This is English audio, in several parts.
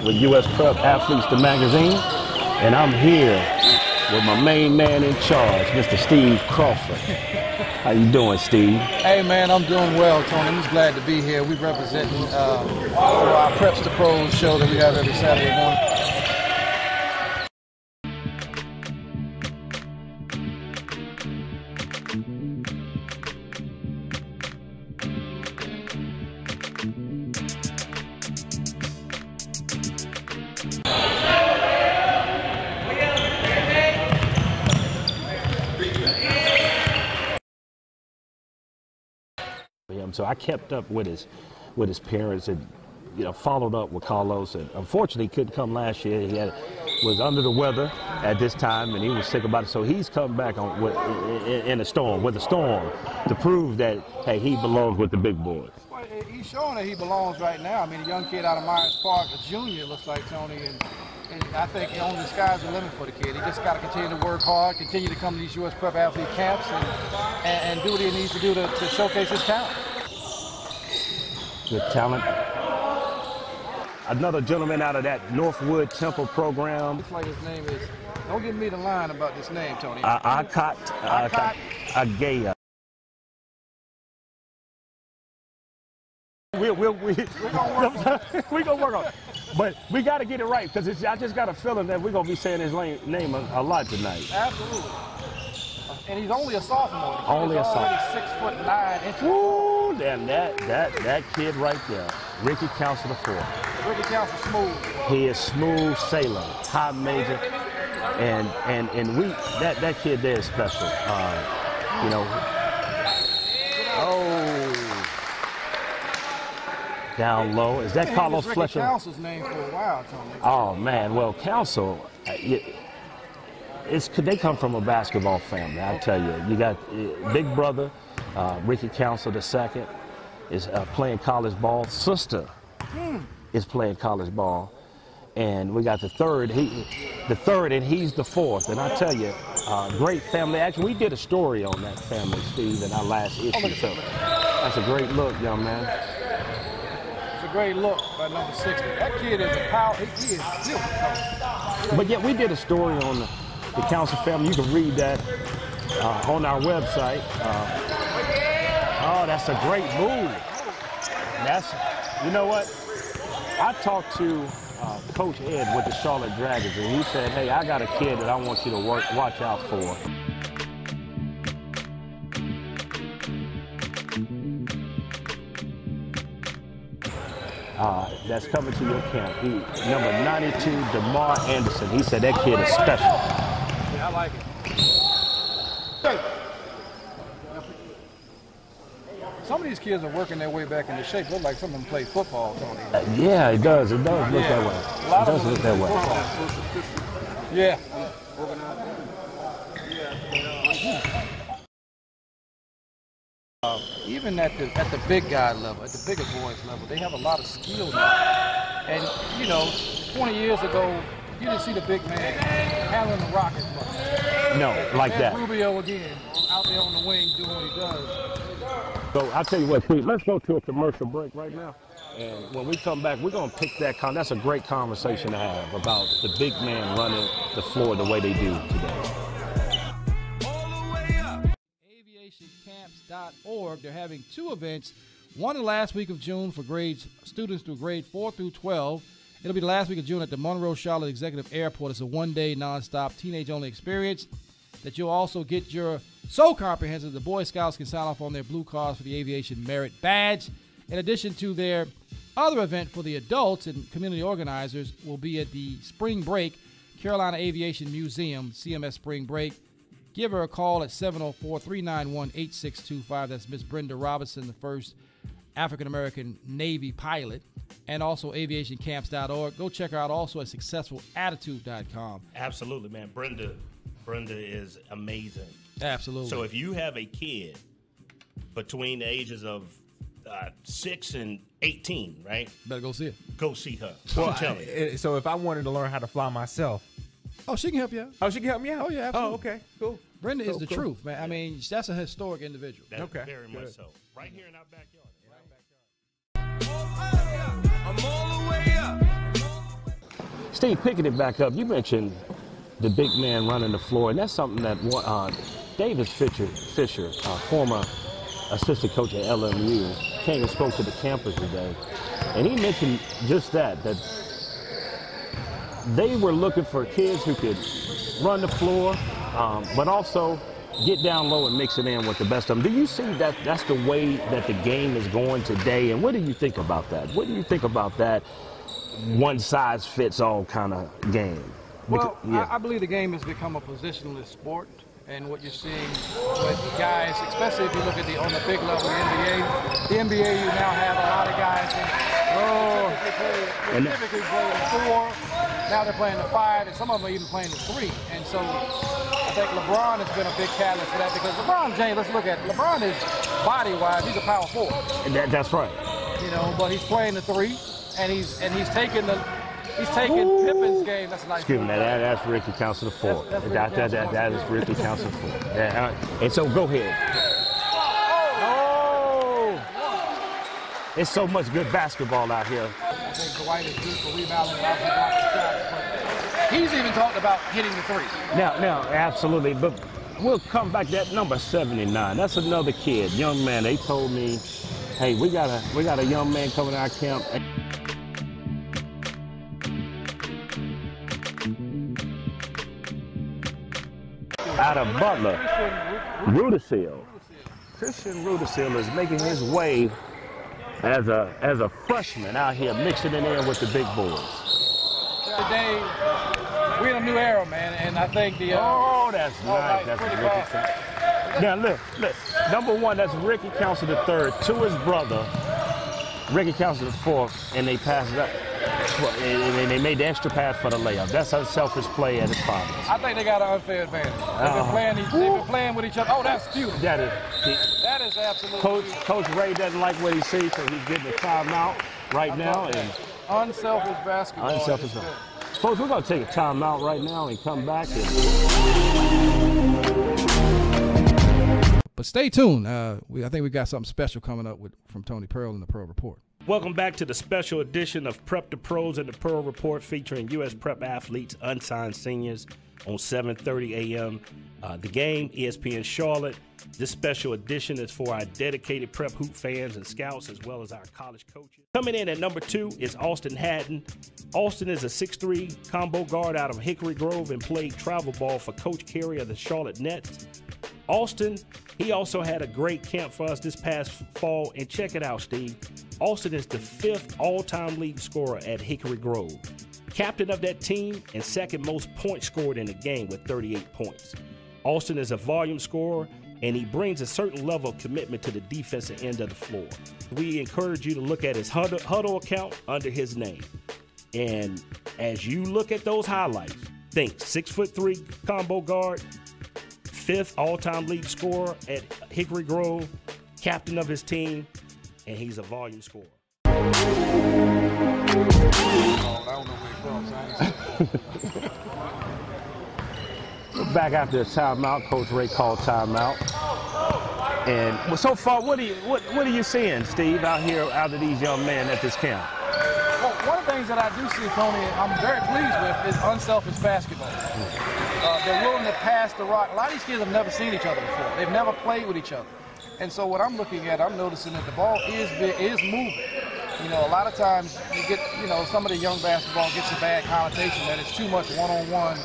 with U.S. Prep Athletes, the magazine, and I'm here with my main man in charge, Mr. Steve Crawford. How you doing, Steve? Hey, man, I'm doing well, Tony. I'm just glad to be here. We're representing for our Preps to Pros show that we have every Saturday morning. So I kept up with his parents and followed up with Carlos. And unfortunately, he couldn't come last year. He was under the weather at this time, and he was sick about it. So he's come back in a storm to prove that hey, he belongs with the big boys. Well, he's showing that he belongs right now. I mean, a young kid out of Myers Park, a junior, looks like Tony, and I think only the sky's the limit for the kid. He just got to continue to work hard, continue to come to these U.S. Prep athlete camps, and do what he needs to do to showcase his talent. Good talent. Another gentleman out of that Northwood Temple program. Looks like his name is, don't give me the line about this name, Tony. Akat Agaya. We're gonna work on it. But we got to get it right, because I just got a feeling that we're going to be saying his name a lot tonight. Absolutely. And he's only a sophomore. Only a sophomore. 6'9". Ooh, damn, that kid right there, Ricky Council IV. Ricky Council smooth. He is smooth sailing, high major, and we that kid there is special. Down low. Is that Carlos Fletcher? Ricky Council's name for a while, Tony. Oh man, well Council. They come from a basketball family, I tell you. You got big brother, Ricky Council II, is playing college ball. Sister is playing college ball. And we got the third, and he's the fourth. And I tell you, great family. Actually, we did a story on that family, Steve, in our last issue. So that's a great look, young man. It's a great look by number 60. That kid is a power. He is still powerful. But yeah, we did a story on the Council family. You can read that on our website. Oh, that's a great move. You know what? I talked to Coach Ed with the Charlotte Dragons, and he said, hey, I got a kid that I want you to watch out for. That's coming to your camp. Number 92, DeMar Anderson. He said that kid is special. Yeah, I like it. Some of these kids are working their way back into shape. Look like some of them play football, Tony. Yeah, it does. It does look that way. A lot it does look that way. Yeah. Even at the big guy level, at the bigger boys level, they have a lot of skill now. And 20 years ago, you didn't see the big man handling the rock as much. No, like that. Rubio again, out there on the wing doing what he does. So I'll tell you what, Pete, let's go to a commercial break right now. And when we come back, we're going to pick that's a great conversation to have about the big man running the floor the way they do today. Aviationcamps.org, they're having two events. One the last week of June for students through grade 4 through 12. It'll be the last week of June at the Monroe Charlotte Executive Airport. It's a one-day, non-stop, teenage-only experience that you'll also get your so comprehensive the Boy Scouts can sign off on their blue cards for the Aviation Merit Badge. In addition to their other event for the adults and community organizers will be at the Spring Break Carolina Aviation Museum, CMS Spring Break. Give her a call at 704-391-8625. That's Miss Brenda Robinson, the first African-American Navy pilot, and also aviationcamps.org. Go check her out also at successfulattitude.com. Absolutely, man. Brenda is amazing. Absolutely. So if you have a kid between the ages of 6 and 18, right? Better go see her. Go see her. Well, I'm telling you. So if I wanted to learn how to fly myself. Oh, she can help you out. Oh, she can help me out? Oh, yeah, absolutely. Oh, okay. Cool. Brenda is the truth, man. I mean, that's a historic individual. That's okay. Very Good. much so. Right here in our backyard. I'm all the way up. Steve, picking it back up, you mentioned the big man running the floor, and that's something that Davis Fisher, former assistant coach at LMU, came and spoke to the campus today, and he mentioned just that they were looking for kids who could run the floor, but also get down low and mix it in with the best of them. Do you see that that's the way that the game is going today, and what do you think about that? What do you think about that one-size-fits-all kind of game? Well, I believe the game has become a positionless sport, and what you're seeing with guys, especially if you look at on the big level, the NBA, you now have a lot of guys who typically play the 4, now they're playing the 5, and some of them are even playing the 3. And so I think LeBron has been a big catalyst for that, because LeBron James, let's look at it. LeBron is body-wise, he's a power forward. That's right. You know, but he's playing the 3, and he's taking Pippen's game. That's a nice. Excuse me, that's Ricky Council 4. That is Ricky Council 4. Yeah, and so go ahead. Oh! It's so much good basketball out here. I think Dwight is good for rebounding, but he's even talked about hitting the 3. Now, absolutely. But we'll come back to that number 79. That's another kid, young man. They told me, hey, we got a young man coming to our camp. Out of Butler, Rudisill. Christian Rudisill is making his way as a freshman out here, mixing it in with the big boys. Today, we're in a new era, man, and I think the that's nice. That's Ricky. Now look. Number 1, that's Ricky Council III to his brother, Ricky Council IV, and they passed it up. And they made the extra pass for the layup. That's a selfish play at his father's. I think they got an unfair advantage. They've been playing with each other. Oh, that's beautiful. That is absolutely Coach Ray doesn't like what he sees, so he's getting a timeout right now. And unselfish basketball. Unselfish basketball. Folks, we're going to take a timeout right now and come back. But stay tuned. I think we got something special coming up from Tony Pearl in the Pearl Report. Welcome back to the special edition of Prep to Pros and the Pearl Report, featuring U.S. Prep athletes, unsigned seniors, on 7:30 a.m. The Game, ESPN Charlotte. This special edition is for our dedicated Prep Hoop fans and scouts, as well as our college coaches. Coming in at number 2 is Austin Hatton. Austin is a 6'3" combo guard out of Hickory Grove and played travel ball for Coach Carey of the Charlotte Nets. Austin, he also had a great camp for us this past fall, and check it out, Steve. Austin is the 5th all-time leading scorer at Hickory Grove, captain of that team, and 2nd most points scored in the game with 38 points. Austin is a volume scorer, and he brings a certain level of commitment to the defensive end of the floor. We encourage you to look at his huddle account under his name. And as you look at those highlights, think 6'3" combo guard, 5th all-time lead scorer at Hickory Grove, captain of his team, and he's a volume scorer. I don't know where he from, Back after the timeout, Coach Ray called timeout. And so far, what are you seeing, Steve, out of these young men at this camp? Well, one of the things that I do see, Tony, I'm very pleased with, is unselfish basketball. They're willing to pass the rock. A lot of these kids have never seen each other before. They've never played with each other. And so what I'm looking at, I'm noticing that the ball is moving. You know, a lot of times you get, some of the young basketball gets a bad connotation that it's too much one-on-one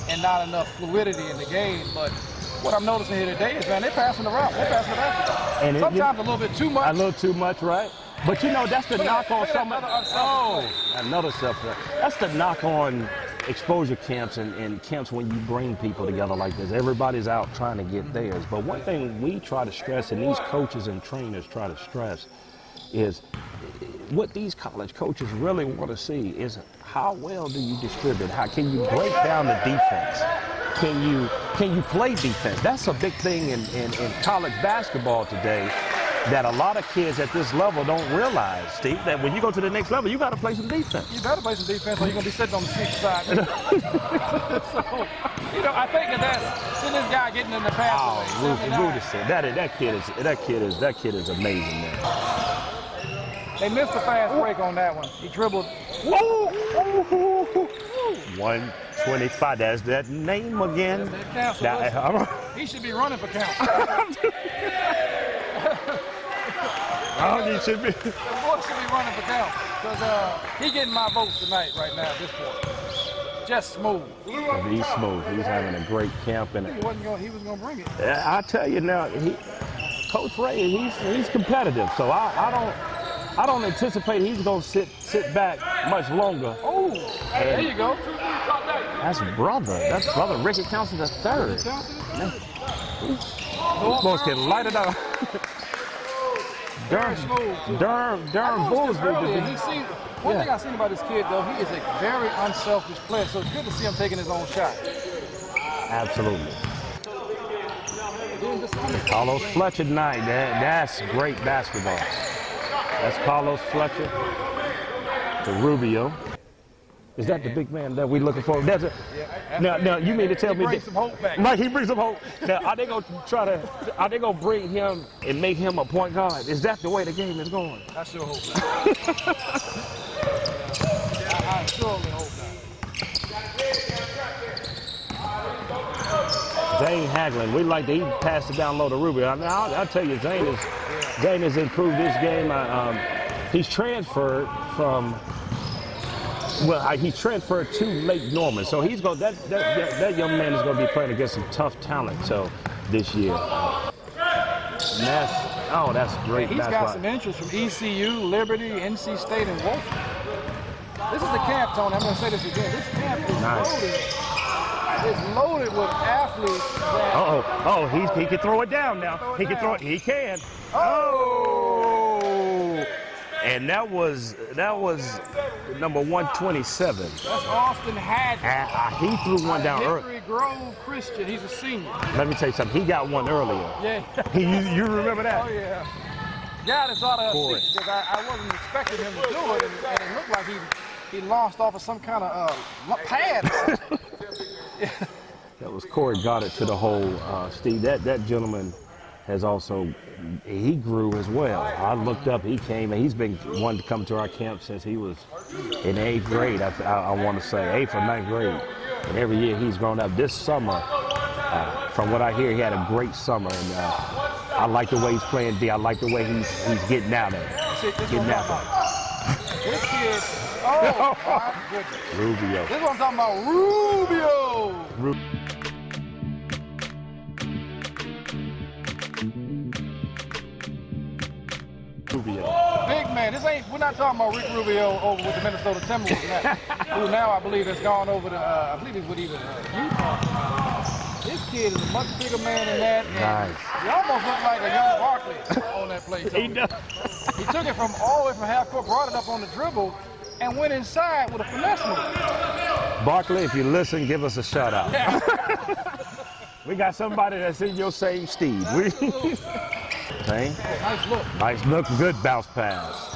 and not enough fluidity in the game. But what I'm noticing here today is, man, they're passing the rock. They're passing the basketball. And sometimes a little bit too much. A little too much, right? But that's the knock on some. Another self. That's the knock on exposure camps and camps when you bring people together like this. Everybody's out trying to get theirs. But one thing we try to stress, and these coaches and trainers try to stress, is what these college coaches really want to see is how well do you distribute? How can you break down the defense? Can you play defense? That's a big thing in college basketball today that a lot of kids at this level don't realize, Steve, that when you go to the next level, you got to play some defense. You better play some defense or you're going to be sitting on the street side. So, I think that's see this guy getting in the pass. Rudisill. That kid is amazing, man. They missed a fast break on that one. He dribbled. 125. That's that name again. That's that council. He should be running for council. He should be. The boy should be running for council because he getting my votes tonight right now at this point. Just smooth. He's smooth. He's having a great camp, and He was gonna bring it. I tell you now, Coach Ray, he's competitive. So I don't anticipate he's gonna sit back much longer. Oh, there you go. That's brother Ricky Council the third. These boys can light it up. Durham Bulls. One thing I've seen about this kid, though, he is a very unselfish player, so it's good to see him taking his own shot. Absolutely. Carlos Fletcher tonight, that's great basketball. That's Carlos Fletcher to Rubio. Is that the big man that we're looking for? Now, you mean to tell me brings some hope back. Mike, he brings some hope. Now, are they gonna bring him and make him a point guard? Is that the way the game is going? I sure hope not. I surely hope not. Zane Hagelin, we like to he passed it down low to Rubio. Now, I'll tell you, Zane has improved this game. He's transferred from. Well, he transferred to Lake Norman, so he's going. That young man is going to be playing against some tough talent. So this year, that's great. He's got some interest from ECU, Liberty, NC State, and Wofford. This is the camp, Tony. I'm going to say this again. This camp is loaded. It's loaded with athletes. He can throw it down now. He can throw it. He can. And that was number 127. That's Austin Hadley. He threw one down early. Hickory Grove Christian. He's a senior. Let me tell you something. He got one earlier. Yeah. You remember that? Oh, yeah. Yeah, that's out of seat because I wasn't expecting him to do it, and it looked like he launched off of some kind of pad. That was Corey Goddard to the hole. Steve, that gentleman has also, he grew as well. I looked up, he came, and he's been wanting to come to our camp since he was in 8th grade, I want to say, 8th or 9th grade. And every year he's grown up. This summer, from what I hear, he had a great summer. And I like the way he's playing D. I like the way he's getting out of it. This kid, my goodness. Rubio. This is what I'm talking about, Rubio. Big man, we're not talking about Rick Rubio over with the Minnesota Timberwolves who now I believe has gone over to, I believe he's with even Utah. This kid is a much bigger man than that. Nice. He almost looked like a young Barkley on that play. He does. He took it from all the way from half court, brought it up on the dribble, and went inside with a finesse move. Barkley, if you listen, give us a shout out. Yeah. We got somebody that's in your same Steve. Okay. Nice look. Nice look, good bounce pass.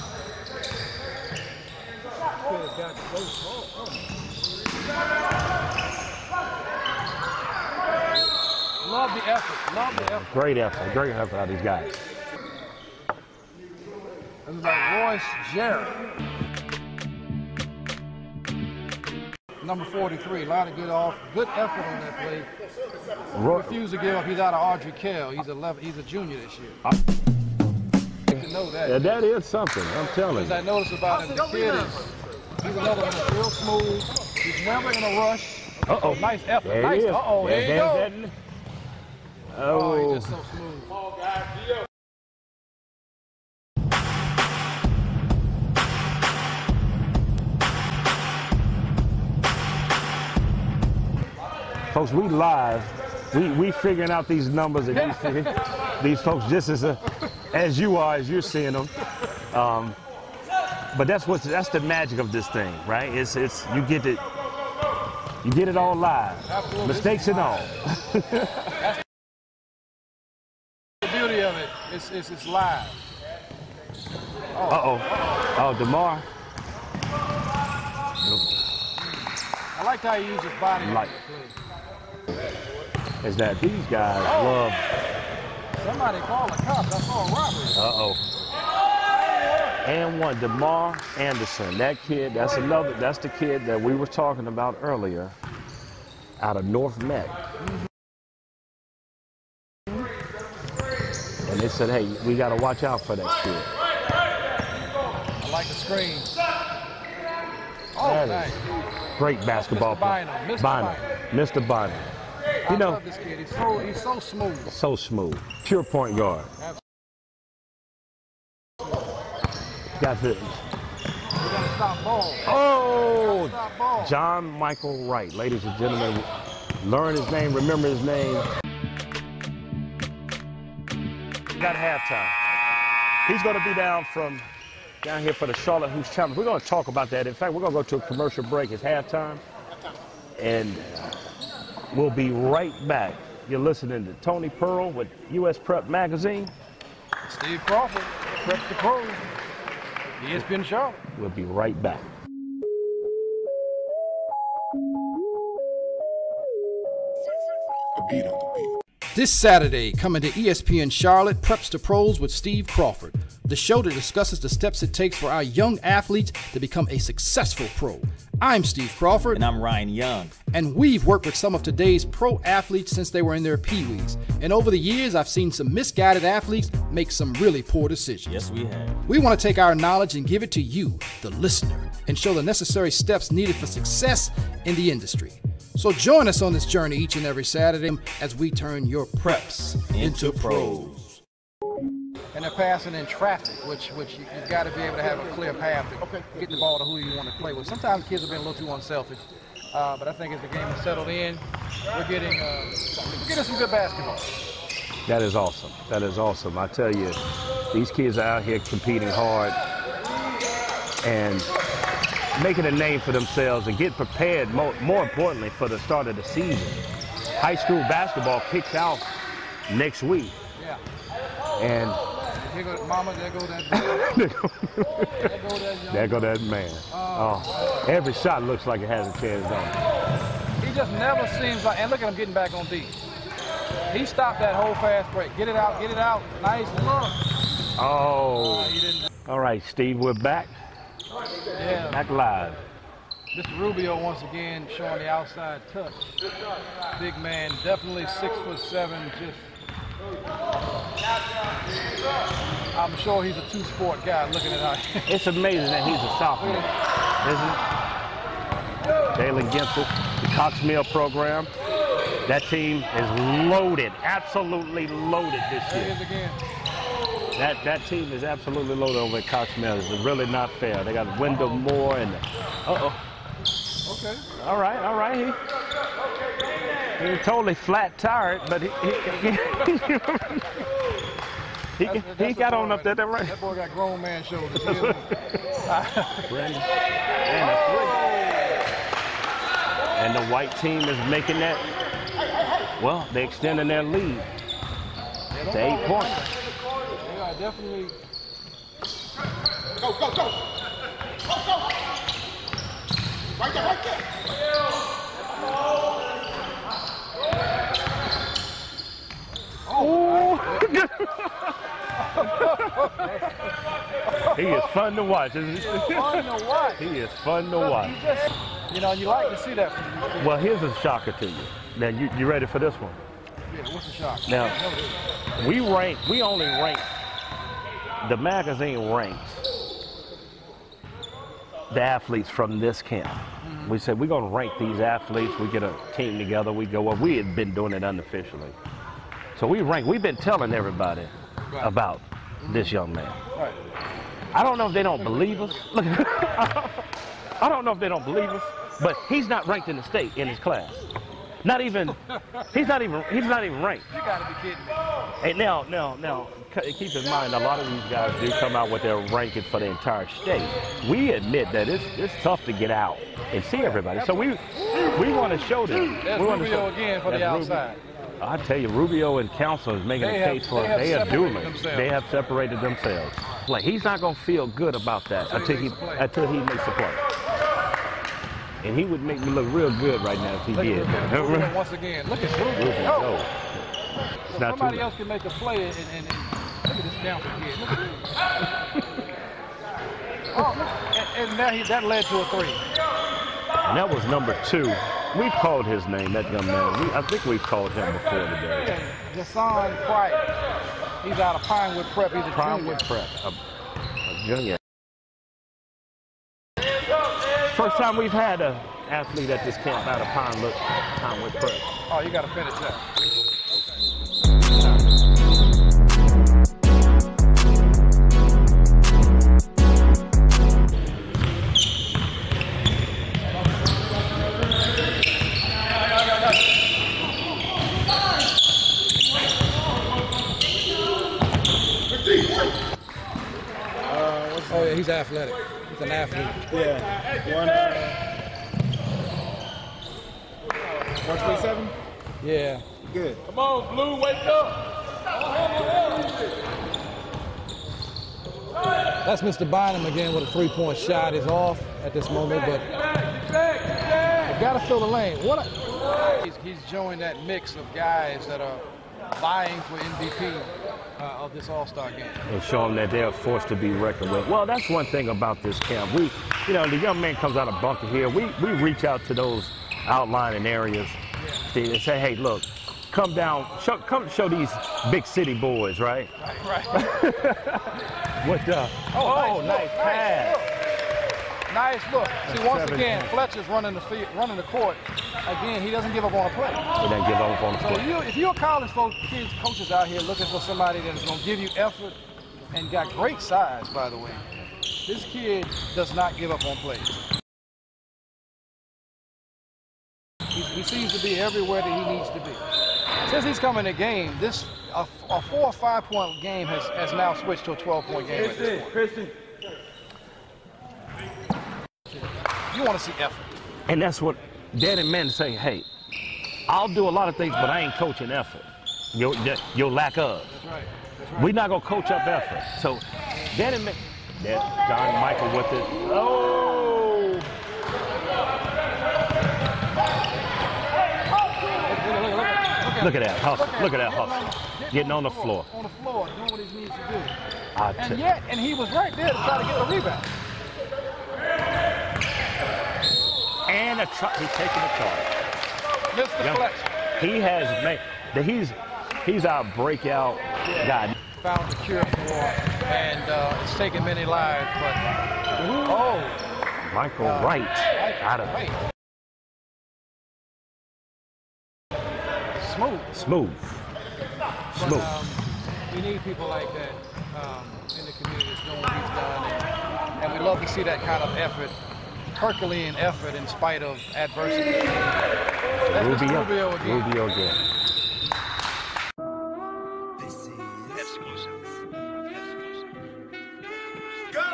Love the effort. Great effort out of these guys. This is like Royce Jarrett. Number 43, a lot of good effort on that play. Refused to give up. He's out of Audrey Kell. He's a junior this year. You know that. Yeah, that is something. I'm telling you. I noticed about him, the kid he's another one that's real smooth. He's never in a rush. Uh-oh. Nice effort. There Nice. he is. Uh-oh, there you go. Oh, he's just so smooth. folks, we live. We figuring out these numbers and these folks just as you are, as you're seeing them. But that's the magic of this thing, right? It's you get it all live, Absolutely. mistakes and all. That's the beauty of it. It's live. Oh, DeMar. I like how he uses his body. Is that these guys love. Somebody called the cops. I saw a robbery. And one, DeMar Anderson. That kid, that's the kid that we were talking about earlier out of North Met. And they said, hey, we got to watch out for that kid. I like the screen. Oh, That nice. is great basketball play. Mr. Bynum. I love this kid. He's so smooth. So smooth. Pure point guard. Got the. Stop ball. Oh! Stop ball. John Michael Wright. Ladies and gentlemen, learn his name, remember his name. Got halftime. He's going to be down here for the Charlotte Hoops Challenge. We're going to talk about that. In fact, we're going to go to a commercial break. It's halftime. And we'll be right back. You're listening to Tony Pearl with U.S. Prep Magazine. Steve Crawford, Prep the Pros. ESPN Charlotte. We'll be right back. This Saturday, coming to ESPN Charlotte, Preps to Pros with Steve Crawford, the show that discusses the steps it takes for our young athletes to become a successful pro. I'm Steve Crawford. And I'm Ryan Young. And we've worked with some of today's pro athletes since they were in their peewees. And over the years, I've seen some misguided athletes make some really poor decisions. Yes, we have. We want to take our knowledge and give it to you, the listener, and show the necessary steps needed for success in the industry. So join us on this journey each and every Saturday as we turn your preps into pros. And they're passing in traffic, which you've got to be able to have a clear path to get the ball to who you want to play with. Sometimes kids have been a little too unselfish, but I think as the game has settled in, we're getting some good basketball. That is awesome. That is awesome. I tell you, these kids are out here competing hard and making a name for themselves and get prepared, more importantly, for the start of the season. High school basketball kicks out next week. Yeah. And there go Mama, there go that man. There go that man. Oh, every shot looks like it has a chance on it. He just never seems like, and look at him getting back on D. He stopped that whole fast break. Get it out. Nice look. Oh. He didn't. All right, Steve, we're back. Yeah. Back live. Mr. Rubio once again showing the outside touch. Big man, definitely 6'7", just. I'm sure he's a two-sport guy looking at how. It's amazing that he's a sophomore, isn't it? Jalen Gensel, the Cox Mill program. That team is loaded, absolutely loaded this year. There he is again. That team is absolutely loaded over at Cox Mill. It's really not fair. They got Wendell Moore and Okay. All right. He totally flat tired, but he got on up there. That right. That boy got grown man shoulders. And the white team is making that. Well, they're extending their lead to 8 points. They are definitely. Go. Right there. Oh. He is fun to watch, isn't he? Fun to watch. He is fun to watch. You like to see that from you. Well, here's a shocker to you. Now, you ready for this one? Yeah, what's the shock? Now, we only rank, the magazine ranks the athletes from this camp. Mm-hmm. We said we're going to rank these athletes. We get a team together. We go, well, we had been doing it unofficially. So we've been telling everybody about this young man. Right. I don't know if they don't believe us. Look, I don't know if they don't believe us, but he's not ranked in the state in his class. He's not even ranked. You gotta be kidding me. Hey, now, keep in mind, a lot of these guys do come out with their ranking for the entire state. We admit that it's tough to get out and see everybody. So we want to show them. That's Rubio again for the outside. I tell you, Rubio and Council is making a case for it. They are dueling. They have separated themselves. Like, he's not going to feel good about that until he makes a play. And he would make me look real good right now if he did. Rubio once again, look at Rubio. So somebody else can make a play and look at this down kid. And now that led to a 3. And that was number 2. We've called his name, that young man. I think we've called him before today. Jason Price. He's out of Pinewood Prep. He's a Pinewood junior. Prep, a junior. First time we've had an athlete at this camp out of Pinewood Prep. Oh, you got to finish that. Oh, yeah, he's athletic. He's an athlete. Yeah. 127? Yeah. Good. Come on, Blue, wake up. That's Mr. Bynum again with a 3-point shot. Is off at this moment, but got to fill the lane. He's joined that mix of guys that are vying for MVP of this All-Star game. And show them that they're a force to be reckoned with. Well, that's one thing about this camp. The young man comes out of Bunker Hill. We reach out to those outlying areas and say, hey, look, come down, come show these big city boys, right? Right. What the? Oh, nice pass. Nice look. See, once 17. again, Fletcher's running the court. Again, he doesn't give up on a play. He doesn't give up on the play. So if you're college coaches out here looking for somebody that's going to give you effort and got great size, by the way, this kid does not give up on plays. He seems to be everywhere that he needs to be. Since he's come in the game, a 4 or 5 point game has now switched to a 12-point game at this point. Christian. You want to see effort. And that's what Dad and men say, hey, I'll do a lot of things, but I ain't coaching effort. Your lack of. That's right. We're not going to coach up effort. So Dad and men, John Michael with it. Oh! Look at that hustle. Look at that hustle. Getting on the floor. On the floor, doing what he needs to do. And And he was right there to try to get the rebound. And he's taking the charge. Mr. Fletcher. He has made, he's our breakout guy. Found the cure for, and it's taken many lives, but Michael Wright out of Smooth. But, we need people like that in the community that's doing what he's done, and we love to see that kind of effort, Herculean effort in spite of adversity. That's Rubio again. This is exclusive. Go!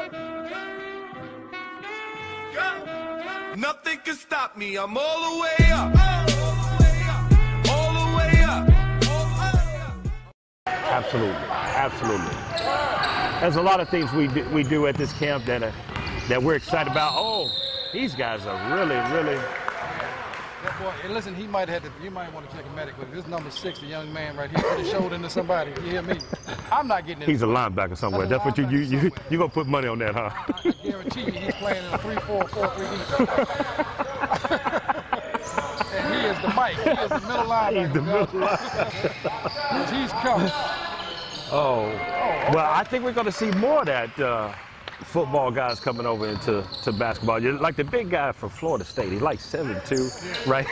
Nothing can stop me. I'm all the way up. All the way up. Absolutely. There's a lot of things we do at this camp that we're excited about. Oh, these guys are really. Boy, and listen, you might want to check a medic with this number 6, the young man right here, put his shoulder into somebody. You hear me? I'm not getting it. He's a linebacker somewhere. That's what you gonna put money on that, huh? I guarantee you he's playing in a 3-4, 4-3 defense. And he is the Mike. He is the middle linebacker. He's the middle linebacker. He's coming. Well, I think we're going to see more of that football guys coming over into basketball. Like the big guy from Florida State. He's like 7'2", right?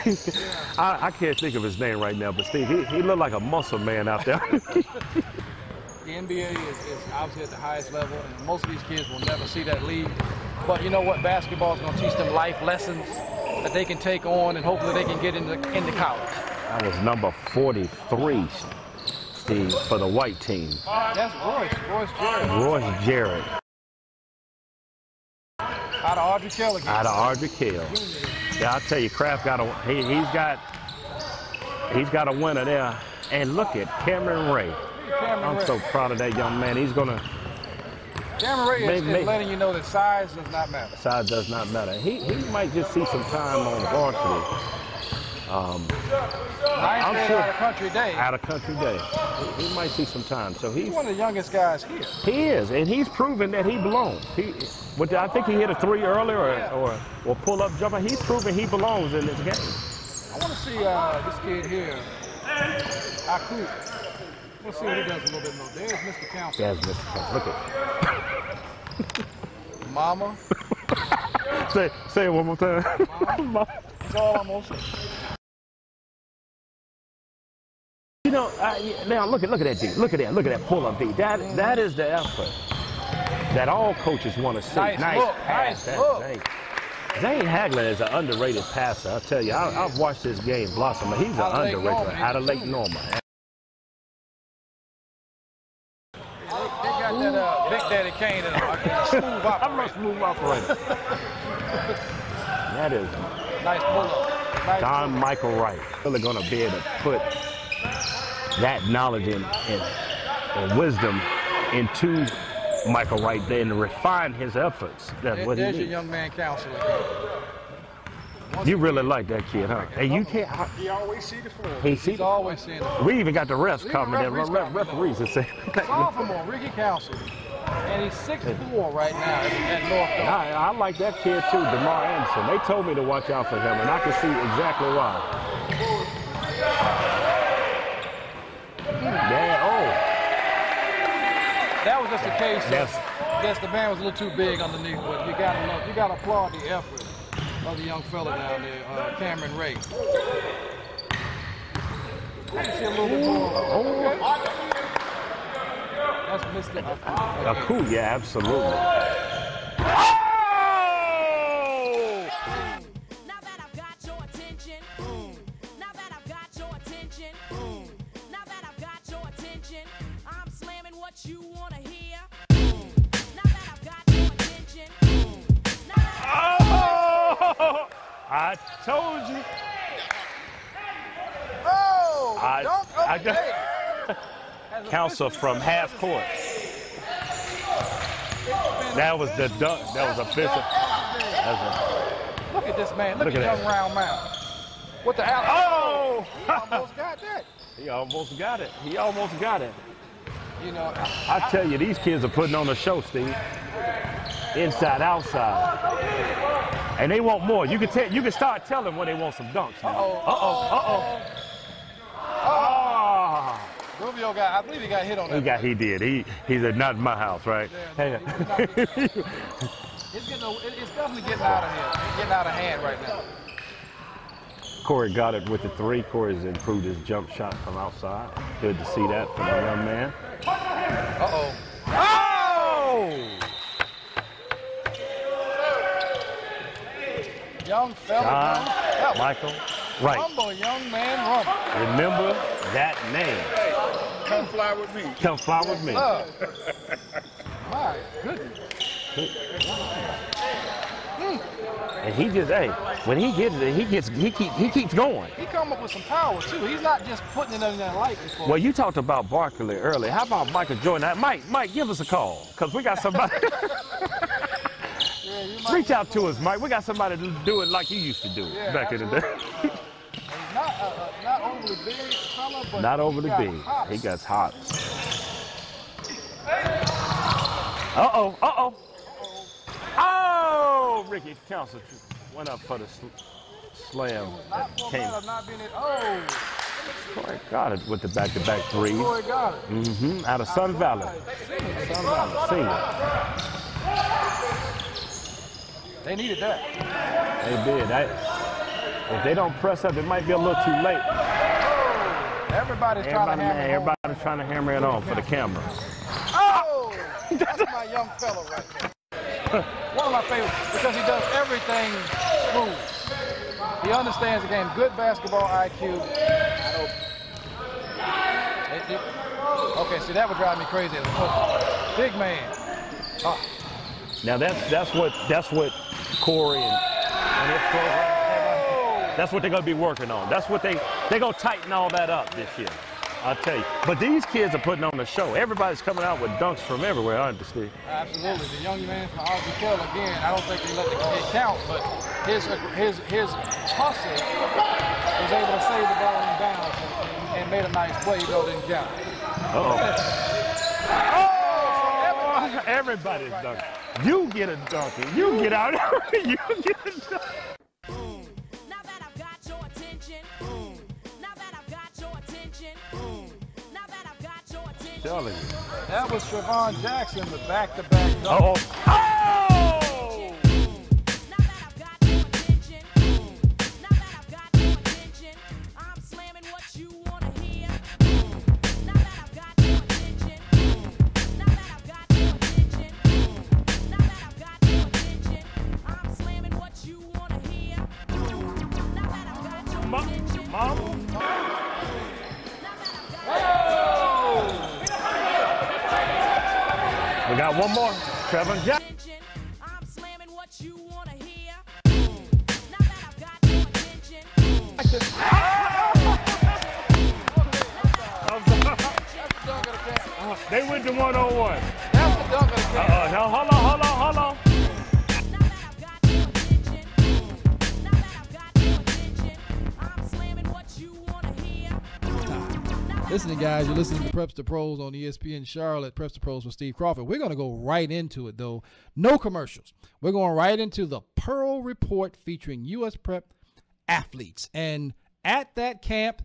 I can't think of his name right now, but Steve, he looked like a muscle man out there. The NBA is obviously at the highest level, and most of these kids will never see that league. But you know what? Basketball is going to teach them life lessons that they can take on, and hopefully they can get into college. That was number 43, Steve, for the white team. That's Royce Jarrett. Royce Jarrett. Out of Audrey Kell again. Out of Audrey Kell. Yeah, I'll tell you, Kraft he's got a winner there. And look at Cameron Ray. I'm so proud of that young man. He's gonna. Cameron Ray is letting you know that size does not matter. Size does not matter. He might just see some time on varsity. I'm sure out of Country Day. Out of Country Day. He might see some time. So He's one of the youngest guys here. he is, and he's proven that he belongs. I think he hit a 3 earlier or pull-up jumper. He's proven he belongs in this game. I want to see this kid here, Aku. Let's see what he does a little bit more. There's Mr. Council. There's Mr. Council. Look at Mama. Say it one more time. That's all I'm going to say. You know, now look at that D. Look at that pull-up D. That is the effort that all coaches want to see. Nice look. Pass. Nice look. Zane Haglund is an underrated passer. I'll tell you, I've watched this game blossom. He's an underrated out of Lake Norman. They got that Big Daddy Kane in them. I'm a smooth operator. That is Nice pull-up. Nice Don pull-up. Michael Wright. Really going to be able to put that knowledge and wisdom into Michael Wright there and refine his efforts. That's what he There's your needs. young man counselor. You really like that kid, huh? And you can't. He always see the floor. He's always seeing it. We even got the refs Even coming in. referees coming in. Referees and say. Sophomore, Ricky Council. And he's 6'4" right now at North Carolina. I like that kid too, DeMar Anderson. They told me to watch out for him, and I can see exactly why. Yeah, That was just a case Yes. of, I guess the man was a little too big underneath, but you gotta applaud the effort of the young fella down there, Cameron Ray. I can see a little bit more. Okay. That's Mr. Aku, yeah, absolutely. Oh! Now that I've got your attention. Now that I've got your attention. Now that I've got your attention. I'm slamming what you wanna hear. Now that I've got your attention. Now that Oh! I told you. Oh! I Counsel from half court. That was the dunk. That was offensive. Look at this man. Look Look at at young that. round mouth. What the hell? Oh! He almost got that. He almost got it. He almost got it. You know, I tell you, these kids are putting on a show, Steve. Inside, outside. And they want more. You can tell. You can start telling when they want some dunks now. Oh! Rubio got, I believe he got hit on that. He did. He said, not in my house, right? Yeah, it's definitely getting out of here. It's getting out of hand right now. Corey got it with the 3. Corey's improved his jump shot from outside. Good to see that from the young man. Uh-oh. Oh! Young fella. John Michael Wright. Rumble, young man, rumble. Remember that name. Come fly with me. Come fly with me. Love. My goodness. And he just, when he gets it, he keeps going. He come up with some power too. He's not just putting it in there like before. Well, you talked about Barkley earlier. How about Michael Jordan? Mike, give us a call, because we got somebody. Reach out to us, Mike. We got somebody to do it like you used to do it back in the day. He's not overly big fella, but Not overly big. hops. He got hot. Uh-oh. Oh! Ricky Council went up for the slam. Not for a Came. matter of not being it. Oh, Corey got it with the back-to-back threes. Corey got it. Out of Sun Valley. Sun Valley. Senior. They needed that. They did. If they don't press up, it might be a little too late. Everybody's trying to hammer it home. Everybody's trying to hammer it on for the camera. Oh, that's my young fella right there. One of my favorites because he does everything smooth. He understands the game. Good basketball IQ. Okay, see that would drive me crazy as a coach. Big man. Now that's what Corey and his program. That's what they're gonna be working on. That's what they're gonna tighten all that up this year. I'll tell you. But these kids are putting on a show. Everybody's coming out with dunks from everywhere, aren't they, Steve? Absolutely. The young man from Osby Kell, again, I don't think they let the kid count, but his hustle was able to save the ball in bounds and made a nice play, though it didn't count. Oh, everybody's dunking. You get a dunking. You get out. You get a dunking. Now that I've got your attention. Now that I've got your attention. Now that I've got your attention. Telling you. That was Trevon Jackson, the back-to-back dunk. Oh! Now that I've got your attention. Now that I've got your attention. I'm slamming what you wanna hear. Now that I've got your attention. Now that I've got your attention. Now that I've got your attention. I'm slamming what you wanna hear. Now that I've got your attention. Mom? We got one more. Trevon Jackson. I'm slamming what you wanna hear. Now that I've got your attention. They went to 101. That's the dunk of the game. Now hold on. Now that I've got your attention. Now that I've got your attention. I'm slamming what you wanna hear. Listen, guys, you're listening to Preps to Pros on ESPN Charlotte. Preps to Pros with Steve Crawford. We're going to go right into it, though. No commercials. We're going right into the Pearl Report featuring U.S. Prep athletes. And at that camp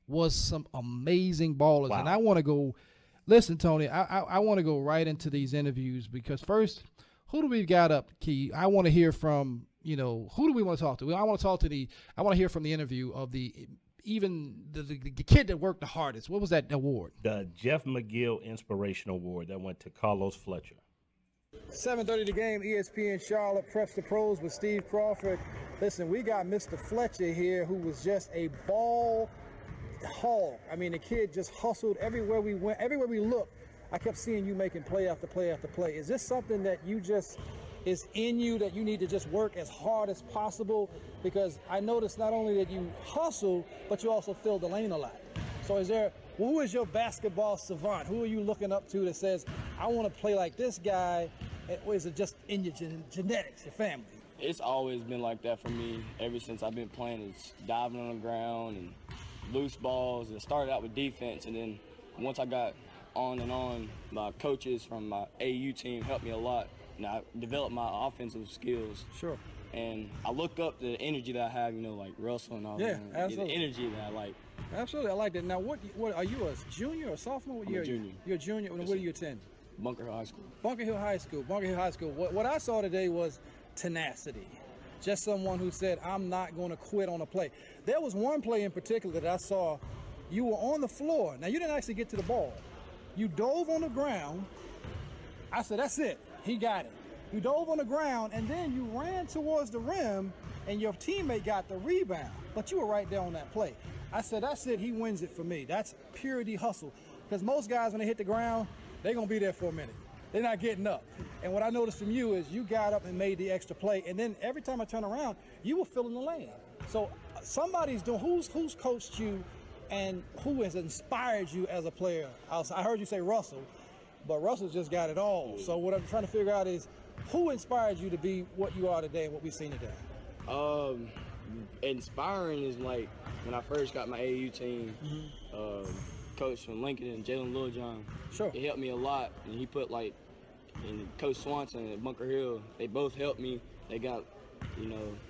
was some amazing ballers. Wow. And I want to go – listen, Tony, I want to go right into these interviews because first, who do we got up, Key? I want to hear from, who do we want to talk to? I want to hear from the interview of the kid that worked the hardest. What was that award? The Jeff McGill Inspirational Award that went to Carlos Fletcher. 7:30 the game, ESPN Charlotte, Preps to Pros with Steve Crawford. Listen, we got Mr. Fletcher here who was just a ball hog. I mean, the kid just hustled everywhere we went, everywhere we looked. I kept seeing you making play after play after play. Is this something that you just is in you that you need to just work as hard as possible? Because I noticed not only that you hustle, but you also fill the lane a lot. So who is your basketball savant? Who are you looking up to that says, I want to play like this guy? Or is it just in your genetics, your family? It's always been like that for me ever since I've been playing. It's diving on the ground and loose balls. It started out with defense, and then once I got on, my coaches from my AU team helped me a lot. And I developed my offensive skills. Sure. And I look up the energy that I have, like Russell and all Yeah, that. absolutely. The energy that I like. Absolutely, I like that. Now, what are you, a junior or sophomore? What I'm year a are you? junior. You're a junior. Yes, Where do sir. you attend? Bunker Hill High School. Bunker Hill High School. Bunker Hill High School. What I saw today was tenacity. Just someone who said, I'm not going to quit on a play. There was one play in particular that I saw. You were on the floor. Now, you didn't actually get to the ball. You dove on the ground. I said, that's it. He got it. You dove on the ground, and then you ran towards the rim, and your teammate got the rebound. But you were right there on that play. I said, that's it. He wins it for me. That's purity hustle. Because most guys, when they hit the ground, they're going to be there for a minute. They're not getting up. And what I noticed from you is you got up and made the extra play. And then every time I turn around, you were filling the lane. So somebody's doing, who's coached you and who has inspired you as a player? I heard you say Russell, but Russell just got it all. So what I'm trying to figure out is who inspired you to be what you are today and what we've seen today? Inspiring is like when I first got my AU team, coach from Lincoln and Jalen Littlejohn. Sure. He helped me a lot, and he put and Coach Swanson at Bunker Hill, they both helped me. They got,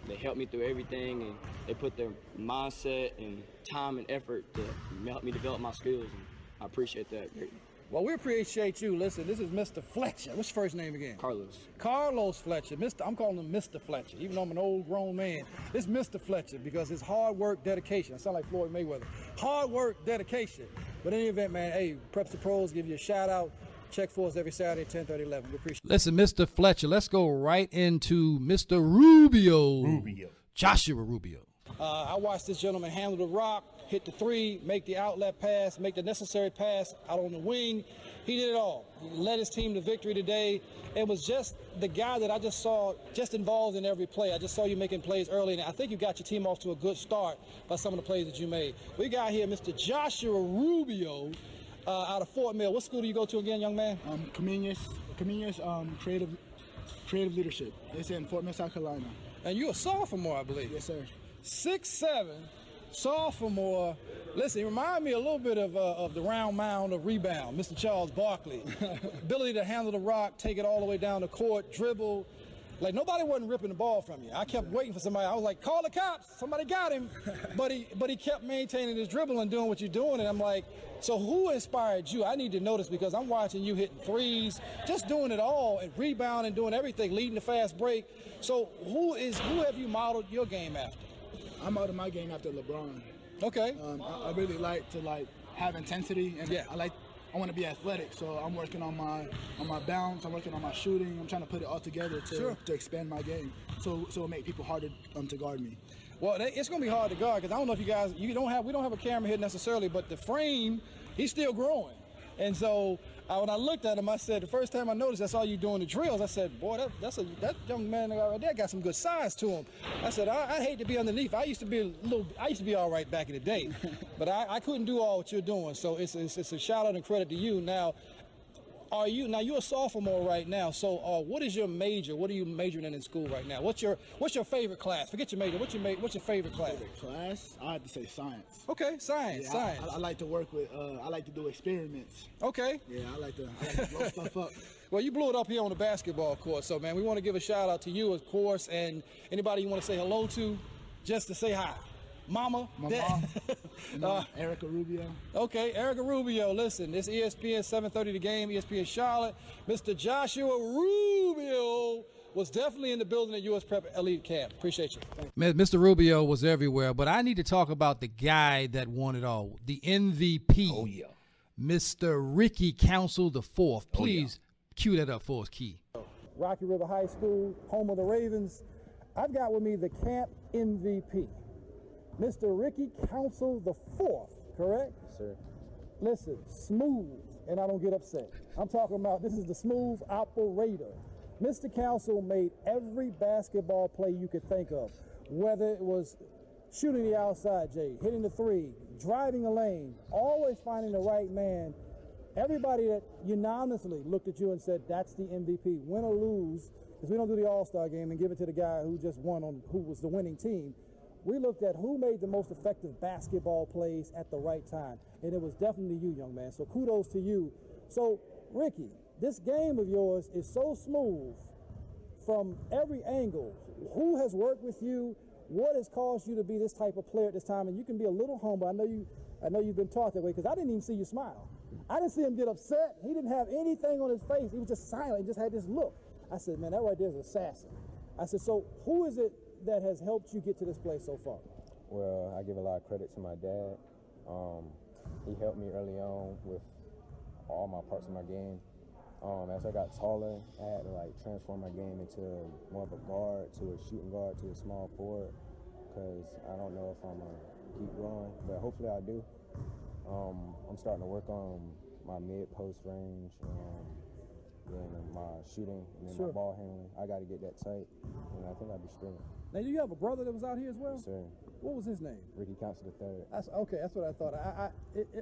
they helped me through everything, and they put their mindset and time and effort to help me develop my skills, and I appreciate that greatly. Well, we appreciate you. Listen, this is Mr. Fletcher. What's your first name again? Carlos. Carlos Fletcher. I'm calling him Mr. Fletcher, even though I'm an old grown man. It's Mr. Fletcher because it's hard work, dedication. I sound like Floyd Mayweather. Hard work, dedication. But in any event, man, hey, Preps to Pros, give you a shout out. Check for us every Saturday at 10:30, 11. We appreciate it. Listen, Mr. Fletcher, let's go right into Mr. Rubio. Joshua Rubio. I watched this gentleman handle the rock, hit the three, make the outlet pass, make the necessary pass out on the wing. He did it all. He led his team to victory today. It was just the guy that I just saw just involved in every play. I just saw you making plays early, and I think you got your team off to a good start by some of the plays that you made. We got here Mr. Joshua Rubio out of Fort Mill. What school do you go to again, young man? Comenius Creative Leadership. It's in Fort Mill, South Carolina. And you're a sophomore, I believe. Yes, sir. 6'7", sophomore. Listen, he reminded me a little bit of the round mound of rebound, Mr. Charles Barkley. Ability to handle the rock, take it all the way down the court, dribble. Like, nobody wasn't ripping the ball from you. I kept waiting for somebody. I was like, call the cops. Somebody got him. But he kept maintaining his dribble and doing what you're doing. And I'm like, so who inspired you? I need to know this because I'm watching you hitting threes, just doing it all, and rebounding, doing everything, leading the fast break. So who have you modeled your game after? I modeled my game after LeBron. Okay. I really like to have intensity, and I want to be athletic, so I'm working on my balance. I'm working on my shooting. I'm trying to put it all together to expand my game, so it'll make people harder to guard me. Well, it's going to be hard to guard because I don't know if you guys we don't have a camera here necessarily, but the frame, he's still growing, and so when I looked at him, I said the first time I noticed I saw you doing the drills, I said, boy, that young man right there got some good size to him. I said I hate to be underneath. I used to be all right back in the day, but I couldn't do all what you're doing. So it's a shout out and credit to you. Now, you're a sophomore right now. So what is your major? What are you majoring in school right now? What's your favorite class? Forget your major. What's your favorring class? Favorite class? I have to say science. Okay, science. I like to work with. I like to do experiments. Okay. Yeah, I like to blow stuff up. Well, you blew it up here on the basketball court. So, man, we want to give a shout out to you, of course, and anybody you want to say hello to, just to say hi. Mama, my mom, Erica Rubio. Okay, Erica Rubio. Listen, this ESPN 7:30 The Game, ESPN Charlotte. Mr. Joshua Rubio was definitely in the building at US Prep Elite Camp. Appreciate you. Mr. Rubio was everywhere, but I need to talk about the guy that won it all, the MVP. Oh, yeah. Mr. Ricky Council IV. Please cue that up for us, Key. Rocky River High School, home of the Ravens. I've got with me the camp MVP. Mr. Ricky Council IV, correct? Yes, sir. Listen, smooth, and I don't get upset. I'm talking about this is the smooth operator. Mr. Council made every basketball play you could think of, whether it was shooting the outside, Jay, hitting the three, driving a lane, always finding the right man. Everybody that unanimously looked at you and said, that's the MVP, win or lose, because we don't do the All-Star game and give it to the guy who just won on who was the winning team. We looked at who made the most effective basketball plays at the right time, and it was definitely you, young man. So kudos to you. So, Ricky, this game of yours is so smooth from every angle. Who has worked with you? What has caused you to be this type of player at this time? And you can be a little humble. I know you've been taught that way because I didn't even see you smile. I didn't see him get upset. He didn't have anything on his face. He was just silent. He just had this look. I said, man, that right there is an assassin. I said, so who is it that has helped you get to this place so far? Well, I give a lot of credit to my dad. He helped me early on with all my parts of my game. As I got taller, I had to transform my game into more of a guard, to a shooting guard, to a small forward, because I don't know if I'm gonna keep growing, but hopefully I do. I'm starting to work on my mid-post range and then my shooting and then my ball handling. I got to get that tight, and I think I'll be straight. Now, do you have a brother that was out here as well? Yes, sir. What was his name? Ricky Council III. That's what I thought.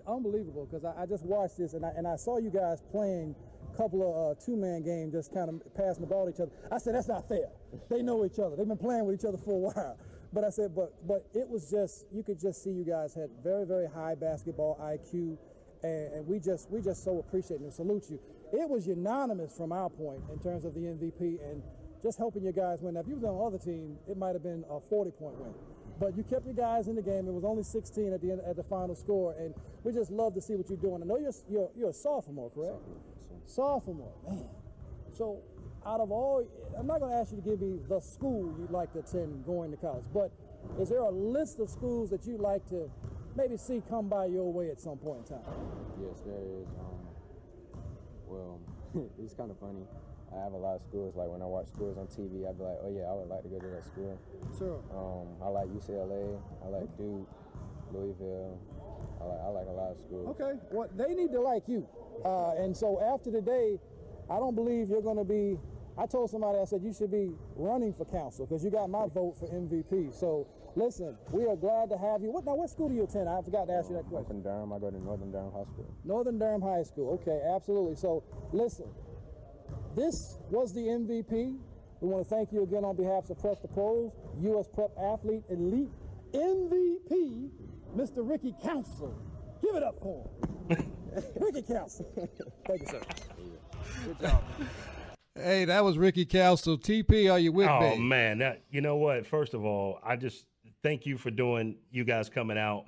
Unbelievable, because I just watched this, and I saw you guys playing a couple of two-man games, just kind of passing the ball to each other. I said, that's not fair. They know each other. They've been playing with each other for a while. But I said, but it was just, you could just see you guys had very, very high basketball IQ, and we just so appreciate and salute you. It was unanimous from our point in terms of the MVP and just helping your guys win. Now, if you was on the other team, it might have been a 40-point win. But you kept your guys in the game. It was only 16 at the end, at the final score, and we just love to see what you're doing. I know you're a sophomore, correct? Sophomore, man. So out of all, I'm not going to ask you to give me the school you'd like to attend going to college, but is there a list of schools that you'd like to maybe see come by your way at some point in time? Yes, there is. Well, it's kind of funny. I have a lot of schools. Like when I watch schools on TV, I'd be like, oh yeah, I would like to go to that school. Sure. I like UCLA. I like Duke, Louisville. I like a lot of schools. Okay. Well, they need to like you. And so after today, I don't believe you're going to be. I told somebody, I said, you should be running for council because you got my vote for MVP. So, listen, we are glad to have you. What school do you attend? I forgot to ask you that question. I'm from Durham. I go to Northern Durham High School. Northern Durham High School. Okay, absolutely. So, listen, this was the MVP. We want to thank you again on behalf of Prep the Pros, US Prep Athlete Elite, MVP, Mr. Ricky Council. Give it up for him. Ricky Council. Thank you, sir. Good job. Hey, that was Ricky Council. TP, are you with me? Oh, man. You know what? First of all, I just thank you for you guys coming out.